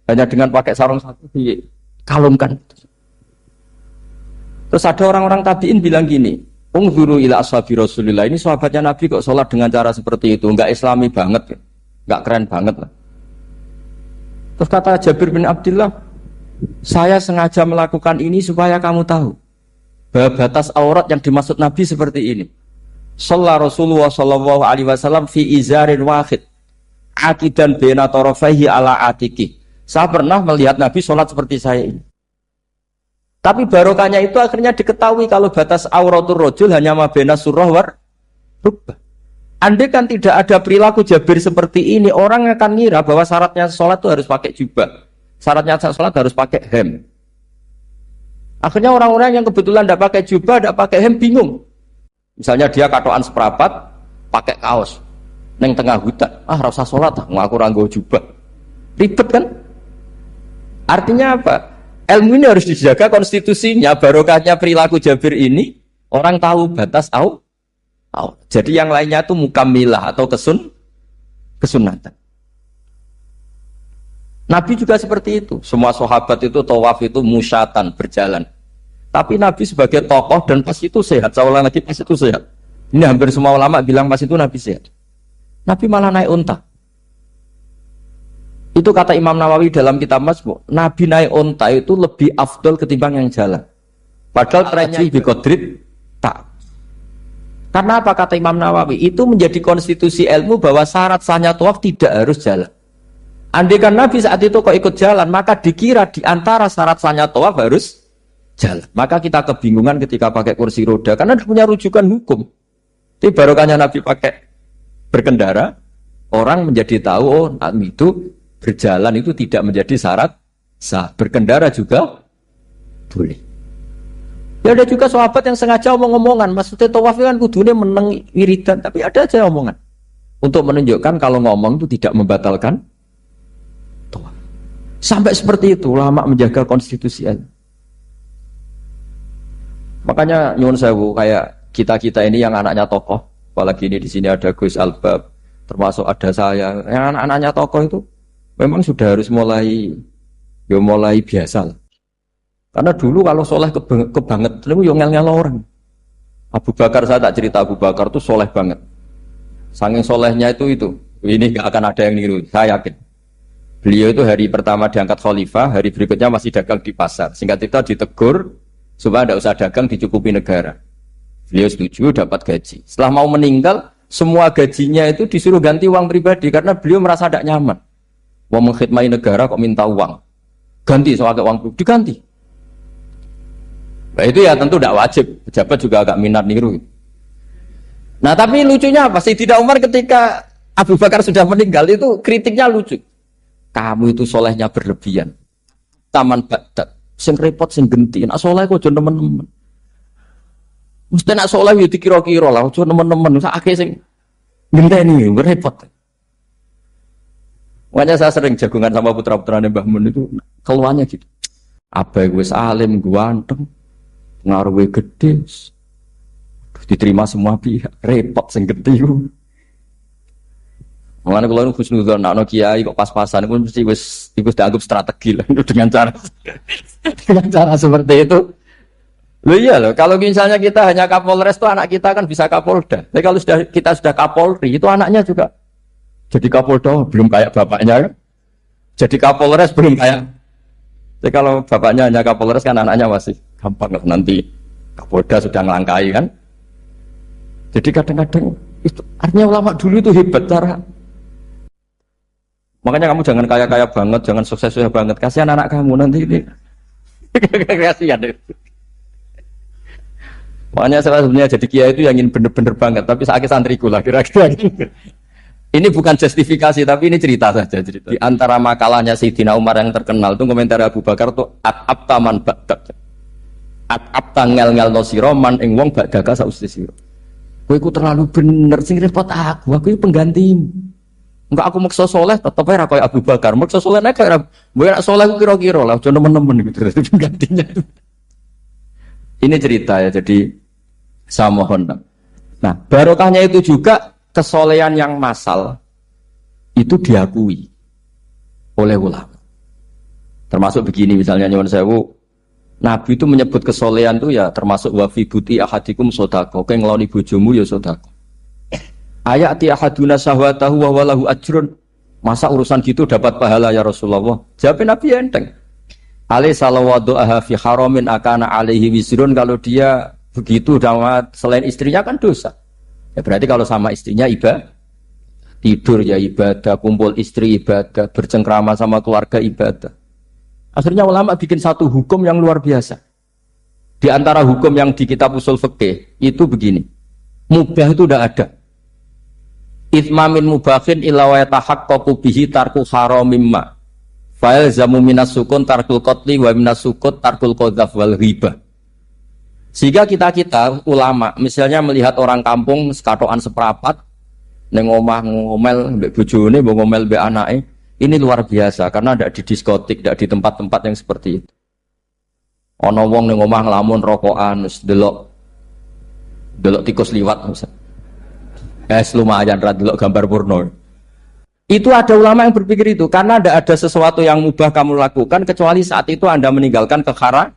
Hanya dengan pakai sarung satu dikalungkan. Terus ada orang-orang tabiin bilang gini, ungzuru ila ashabi Rasulillah, ini sahabatnya Nabi kok sholat dengan cara seperti itu, enggak islami banget, enggak keren banget lah. Terus kata Jabir bin Abdullah, saya sengaja melakukan ini supaya kamu tahu bahwa batas aurat yang dimaksud Nabi seperti ini. Shalla Rasulullah sallallahu alaihi wasallam fi izarin wahid akidan baina tarafaihi ala atiki. Saya pernah melihat Nabi sholat seperti saya ini. Tapi barokahnya itu akhirnya diketahui kalau batas auratul rajul hanya mabena surah war rukbah. Andai kan tidak ada perilaku Jabir seperti ini, orang akan ngira bahwa syaratnya sholat itu harus pakai jubah, syaratnya sholat harus pakai hem. Akhirnya orang-orang yang kebetulan tidak pakai jubah, tidak pakai hem bingung. Misalnya dia katoan seperapat, pakai kaos, neng tengah hutan, rasa sholat, ngaku ranggo jubah, ribet kan? Artinya apa? Ilmu ini harus dijaga konstitusinya, barokahnya perilaku Jabir ini, orang tahu batas Jadi yang lainnya itu mukamilah atau kesunatan. Nabi juga seperti itu. Semua sahabat itu tawaf itu musyatan, berjalan. Tapi Nabi sebagai tokoh dan pas itu sehat. Saya ulang lagi, pas itu sehat. Ini hampir semua ulama bilang pas itu Nabi sehat. Nabi malah naik unta. Itu kata Imam Nawawi dalam kitab Masmu, Nabi naik unta itu lebih afdol ketimbang yang jalan. Padahal trennya biqadrit tak. Karena apa kata Imam Nawawi? Itu menjadi konstitusi ilmu bahwa syarat sahnya tawaf tidak harus jalan. Andai kan Nabi saat itu kok ikut jalan, maka dikira di antara syarat sahnya tawaf harus jalan. Maka kita kebingungan ketika pakai kursi roda karena tidak punya rujukan hukum. Tapi barokahnya Nabi pakai berkendara, orang menjadi tahu Nabi itu berjalan itu tidak menjadi syarat sah. Berkendara juga boleh. Ya ada juga sahabat yang sengaja omong-omongan, maksudnya tawaf kan kudune meneng wiridan, tapi ada aja omongan. Untuk menunjukkan kalau ngomong itu tidak membatalkan tawaf. Sampai seperti itu ulama menjaga konstitusi. Makanya nyuwun sewu kayak kita-kita ini yang anaknya tokoh, apalagi ini di sini ada Gus Albab, termasuk ada saya, yang anak-anaknya tokoh itu memang sudah harus mulai biasa lah. Karena dulu kalau soleh kebanget, itu ngel-ngel orang. Abu Bakar, saya tak cerita Abu Bakar itu soleh banget. Saking solehnya itu. Ini gak akan ada yang niru, saya yakin. Beliau itu hari pertama diangkat khalifah, hari berikutnya masih dagang di pasar. Singkat cerita ditegur, supaya tidak usah dagang, dicukupi negara. Beliau setuju, dapat gaji. Setelah mau meninggal, semua gajinya itu disuruh ganti uang pribadi, karena beliau merasa tidak nyaman. Mau mengkhidmati negara kok minta uang. Ganti soal uang pribadi, diganti. Nah itu ya tentu tidak wajib, pejabat juga agak minat niru. Nah tapi lucunya apa? Sayyidina Umar ketika Abu Bakar sudah meninggal itu kritiknya lucu. Kamu itu solehnya berlebihan. Taman badak, sing repot sing genti. Nak soleh kok aja nemen-nemen. Mesti nak soleh ya dikira-kira lah, aja nemen-nemen. Sakake sing genteni repot. Makanya saya sering jagungan sama putra-putrane Mbah Mun itu keluarnya gitu. Abai wis alim, ganteng. Ngaruhnya gede, diterima semua pihak, repot sing gede itu. Mengenai kalau khusnudon, nak kiai kok pas-pasan, itu mesti ikut dianggap strategi lah dengan cara seperti itu. Loh iya loh, kalau misalnya kita hanya Kapolres itu anak kita kan bisa Kapolda. Tapi kalau kita sudah Kapolri itu anaknya juga jadi Kapolda, belum kayak bapaknya kan. Jadi Kapolres belum kayak. Jadi kalau bapaknya hanya Kapolres kan anaknya masih gampang nanti Kapolda sudah ngelangkai kan. Jadi kadang-kadang itu artinya ulama dulu itu hebat cara. Makanya kamu jangan kaya-kaya banget, jangan sukses-sukses banget. Kasihan anak kamu nanti ini. Kasihan deh. Makanya saya sebenarnya jadi kiai itu yang ingin bener-bener banget, tapi sakit santriku lah kira-kira. Ini bukan justifikasi, tapi ini cerita saja. Cerita. Di antara makalahnya Sayyidina Umar yang terkenal itu komentar Abu Bakar itu at-abta man ba'dak. At-abta ngel-ngel no siro man ing wong ba'daka sausti siro. Kowe iku terlalu bener sing repot aku iki penggantimu. Enggak aku maksa soleh tetep ae ra koyo Abu Bakar. Maksa soleh nek ora mbok nek soleh kira-kira lah aja nemen-nemen gitu penggantinya. Ini cerita ya, jadi saya mohon. Nah, barokahnya itu juga kesolehan yang massal itu diakui oleh ulama. Termasuk begini misalnya nyuwun sewu, Nabi itu menyebut kesolehan itu ya termasuk wa fi buti ahadikum sodako, kowe ngeloni bojomu ya sodako. Ayati ahaduna syahwatahu wa walahu ajrun. Masa urusan gitu dapat pahala ya Rasulullah? Jawab Nabi enteng. Ali salawadu aha fi haramin akana alaihi wisrun, kalau dia begitu sama selain istrinya kan dosa. Ya berarti kalau sama istrinya ibadah, tidur ya ibadah, kumpul istri ibadah, bercengkrama sama keluarga ibadah. Akhirnya ulama bikin satu hukum yang luar biasa. Di antara hukum yang di kitab usul fikih itu begini. Mubah itu tidak ada. Itsmamin mubahin illa wa yatahaqqaqu bihi tarku haramimma. Fa'il zamu minas sukun tarkul qatli wa minas sukut tarkul qadzaf wal ghibah. Sehingga kita ulama misalnya melihat orang kampung sekatokan seperapat neng omah ngomel mbek bojone, mbok ngomel mbek anake, ini luar biasa karena tidak di diskotik, tidak di tempat-tempat yang seperti itu. Ana wong neng omah nglamun rokokan, wis delok tikus liwat misal. Lumayan ra delok gambar porno. Itu ada ulama yang berpikir itu karena tidak ada sesuatu yang mubah kamu lakukan kecuali saat itu Anda meninggalkan kehara.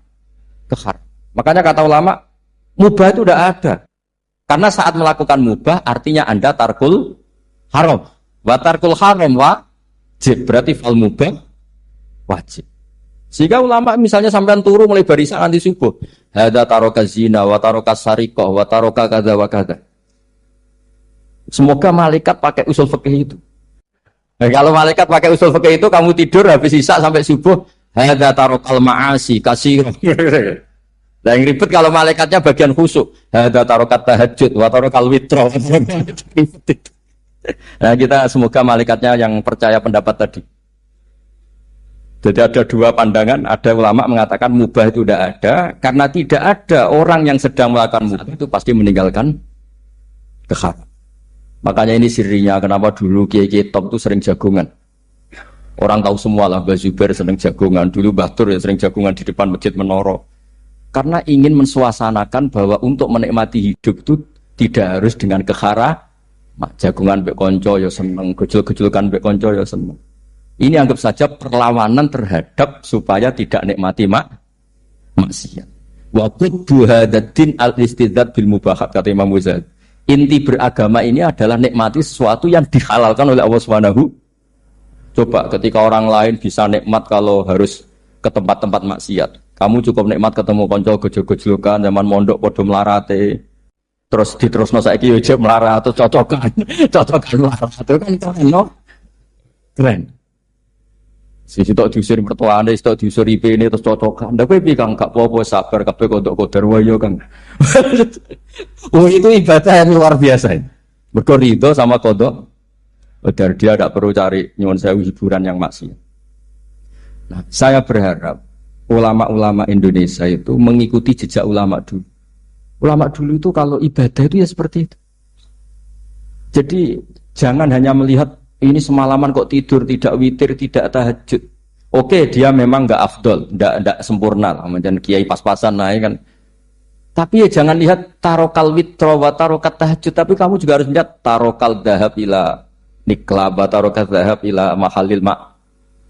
Makanya kata ulama, mubah itu tidak ada. Karena saat melakukan mubah, artinya Anda tarkul haram. Wa tarkul haram wajib. Berarti fal mubah wajib. Sehingga ulama misalnya sampean turu mulai barisan nanti subuh. Hada taroka zina, wa taroka sarikoh, wa taroka kada wa kada. Semoga malaikat pakai usul fikih itu. Nah, kalau malaikat pakai usul fikih itu, kamu tidur habis isya sampai subuh. Hada tarokal ma'asi kasir. Nah yang ribet kalau malaikatnya bagian khusuk. Hada tarokat tahajud, wa tarokal witro. Nah kita semoga malaikatnya yang percaya pendapat tadi. Jadi ada dua pandangan, ada ulama mengatakan mubah itu tidak ada, karena tidak ada orang yang sedang melakukan mubah itu pasti meninggalkan keharam. Makanya ini sirinya kenapa dulu kiai-kiai top itu sering jagungan. Orang tahu semua lah, Mbah Zubair sering jagungan, dulu Mbah Tur ya sering jagungan di depan masjid Menoro. Karena ingin mensuasanakan bahwa untuk menikmati hidup itu tidak harus dengan keharam. Jagungan mbek konco ya seneng, gejul-gejulkan mbek konco ya seneng. Ini anggap saja perlawanan terhadap supaya tidak nikmati maksiat. Wa quddu hadatin al-istidzad bil mubahat kata Imam Ghazali. Inti beragama ini adalah nikmati sesuatu yang dihalalkan oleh Allah Subhanahu. Coba ketika orang lain bisa nikmat kalau harus ke tempat-tempat maksiat. Kamu cukup nikmat ketemu konco gejul-gejulkan zaman mondok padha mlarate. Terus diterusno saiki yo jek melarat atau cocokan melarat itu kan keren no? Keren. Sisi tok diusir mertuane, tok diusir IP-ne terus cocokan. Ndak kowe piye Kang gak apa-apa sabar kabeh kodok-kodar wae Kang. Oh itu ibadah yang luar biasa. Mergo ridho sama kodok. Kodar dia tidak perlu cari nyuwun sewu hiburan yang maksiat. Nah, saya berharap ulama-ulama Indonesia itu mengikuti jejak ulama dulu. Ulama dulu itu kalau ibadah itu ya seperti itu. Jadi jangan hanya melihat ini semalaman kok tidur, tidak witir, tidak tahajud. Oke, dia memang nggak afdol, nggak sempurna lah, macam kiai pas-pasan lah kan. Tapi ya jangan lihat tarokal witro wa tarokat tahajud, tapi kamu juga harus lihat tarokal dahab ila niklaba, tarokat dahab ila mahalil mak.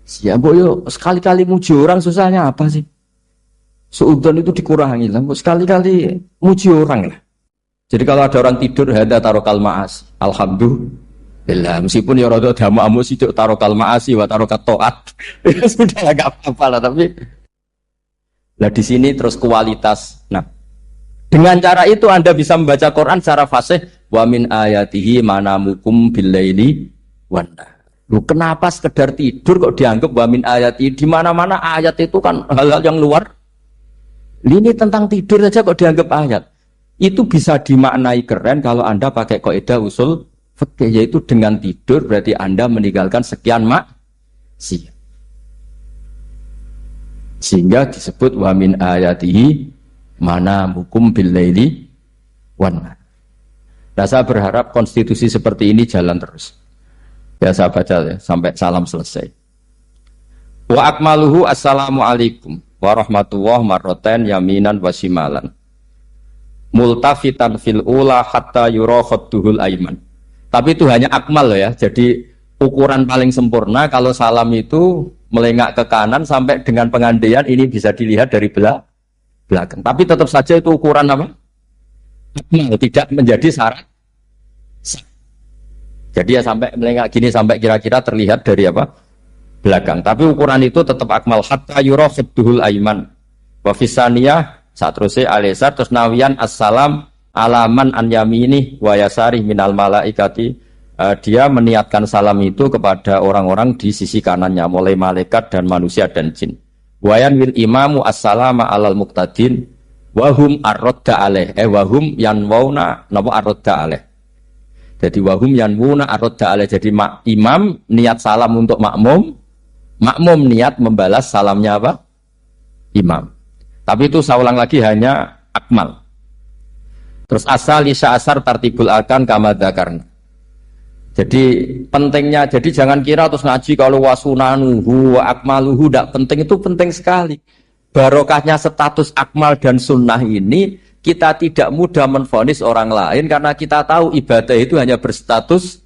Siapa yo sekali-kali muji orang susahnya apa sih? Seudon itu dikurangi lah, sekali-kali muji orang lah. Jadi kalau ada orang tidur hada tarokal maas, alhamdulillah, meskipun ya rada damu sidik tarokal maasi wa tarokat toat, ya sudah agak apa-apa lah. Tapi lah di sini terus kualitas. Nah, dengan cara itu Anda bisa membaca Quran secara fasih. Wa min ayatihi manamukum billaili wan nahar. Loh, kenapa sekedar tidur kok dianggap wa min ayatihi? Di mana-mana ayat itu kan hal-hal yang luar. Ini tentang tidur saja kok dianggap ayat. Itu bisa dimaknai keren kalau Anda pakai kaidah usul fikih, yaitu dengan tidur berarti Anda meninggalkan sekian maksiat. Sehingga disebut wa min ayatihi manamukum billaili wan nahar. Nah, saya berharap konstitusi seperti ini jalan terus. Ya saya baca ya sampai salam selesai. Wa akmaluhu assalamualaikum warahmatullahi marroten yaminan wasimalan. Multafitan fil ula hatta yura khadduhul aiman. Tapi itu hanya akmal loh ya. Jadi ukuran paling sempurna kalau salam itu melengak ke kanan sampai dengan pengandaian ini bisa dilihat dari belakang. Tapi tetap saja itu ukuran apa? Akmal, tidak menjadi syarat. Jadi ya sampai melengak gini sampai kira-kira terlihat dari apa? Belakang. Tapi ukuran itu tetap akmal hatta yura khadduhul aiman. Wa fisaniyah saat terusnya alesar terus nawian assalam alaman an yamini wa yasari minal malaikati. Dia meniatkan salam itu kepada orang-orang di sisi kanannya mulai malaikat dan manusia dan jin. Wayan wil imamu assalama alal muqtadin wahum arrodda aleh wahum yanwauna napa arrodda aleh. Jadi wahum yanwuna arrodda aleh. Jadi imam niat salam untuk makmum niat membalas salamnya apa? Imam. Tapi itu saya ulang lagi hanya akmal. Terus asal isya asar tartibul arkan kama dzakarna. Jadi pentingnya, jadi jangan kira terus ngaji kalau wasunanuhu wa akmaluhu tidak penting, itu penting sekali. Barokahnya status akmal dan sunnah ini kita tidak mudah menvonis orang lain karena kita tahu ibadah itu hanya berstatus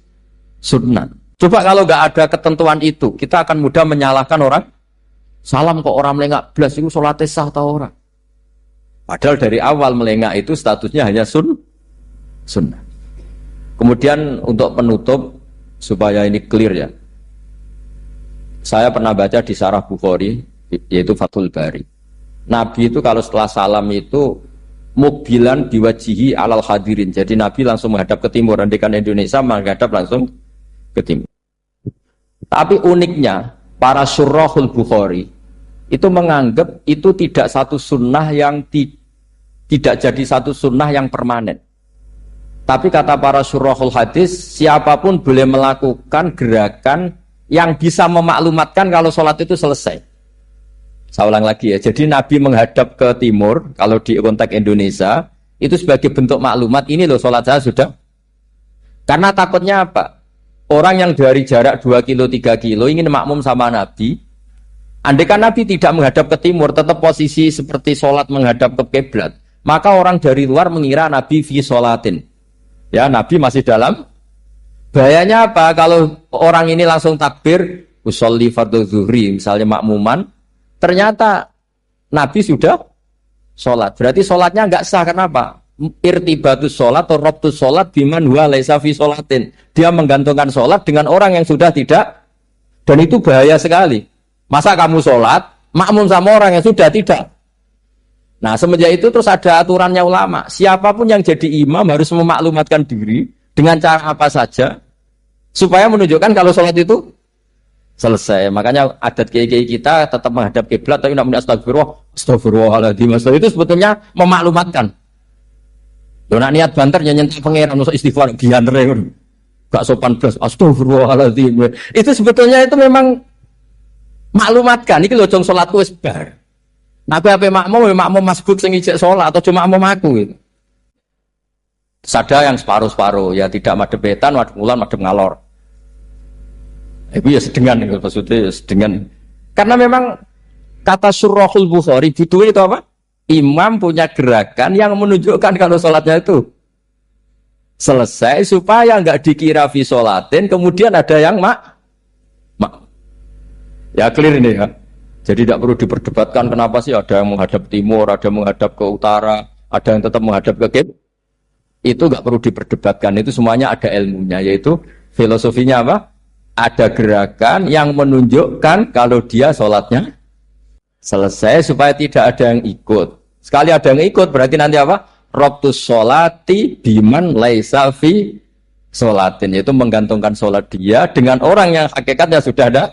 sunnah. Coba kalau nggak ada ketentuan itu, kita akan mudah menyalahkan orang. Salam kok orang melengak blas itu sholatnya sah atau orang. Padahal dari awal melengak itu statusnya hanya sunnah. Kemudian untuk penutup supaya ini clear ya. Saya pernah baca di Syarah Bukhari yaitu Fathul Bari. Nabi itu kalau setelah salam itu mukbilan biwajihi alal hadirin. Jadi Nabi langsung menghadap ke timur, andikan Indonesia menghadap langsung ke timur. Tapi uniknya para syurahul Bukhari itu menganggap itu tidak satu sunnah yang tidak jadi satu sunnah yang permanen. Tapi kata para syurahul hadis, siapapun boleh melakukan gerakan yang bisa memaklumatkan kalau sholat itu selesai. Saya ulang lagi ya. Jadi Nabi menghadap ke timur, kalau di konteks Indonesia, itu sebagai bentuk maklumat, ini loh sholat saya sudah. Karena takutnya apa? Orang yang dari jarak 2 kilo, 3 kilo ingin makmum sama Nabi. Andai kan Nabi tidak menghadap ke timur, tetap posisi seperti sholat menghadap ke kiblat, maka orang dari luar mengira Nabi fi sholatin. Ya, Nabi masih dalam. Bahayanya apa? Kalau orang ini langsung takbir, usolli fardhu zuhri, misalnya makmuman, ternyata Nabi sudah sholat. Berarti sholatnya enggak sah. Kenapa? Irtibatus sholat atau robtus sholat biman huwa laisa fi sholatin. Dia menggantungkan sholat dengan orang yang sudah tidak. Dan itu bahaya sekali. Masa kamu sholat, makmum sama orang yang sudah tidak. Nah semenjak itu terus ada aturannya ulama. Siapapun yang jadi imam harus memaklumatkan diri dengan cara apa saja, supaya menunjukkan kalau sholat itu selesai. Makanya adat kiai-kiai kita tetap menghadap kiblat tapi tidak astagfirullahaladzim. Itu sebetulnya memaklumatkan. Loh nak niat banter nyentuh pangeran usah istighfar gianre gak sopan blas astagfirullahaladzim. Itu sebetulnya itu memang maklumatkan iki lho jong salatku wis bar. Nah kowe ape makmum masbuk sing ijek salat atau cuma makmum aku gitu. Ada yang separuh-separuh ya tidak madhep wetan, madhep kulon, madhep ngalor. Itu ya sedengan itu maksudnya sedengan. Karena memang kata Surahul Bukhari butuh itu apa? Imam punya gerakan yang menunjukkan kalau sholatnya itu selesai supaya nggak dikira fi sholatin kemudian ada yang mak. Ya clear ini ya. Jadi tidak perlu diperdebatkan kenapa sih ada yang menghadap timur, ada yang menghadap ke utara, ada yang tetap menghadap ke kiblat. Itu nggak perlu diperdebatkan, itu semuanya ada ilmunya, yaitu filosofinya apa? Ada gerakan yang menunjukkan kalau dia sholatnya selesai supaya tidak ada yang ikut. Sekali ada yang ikut berarti nanti apa? Robtus sholati biman laisa fi sholatin, yaitu menggantungkan sholat dia dengan orang yang hakikatnya sudah ada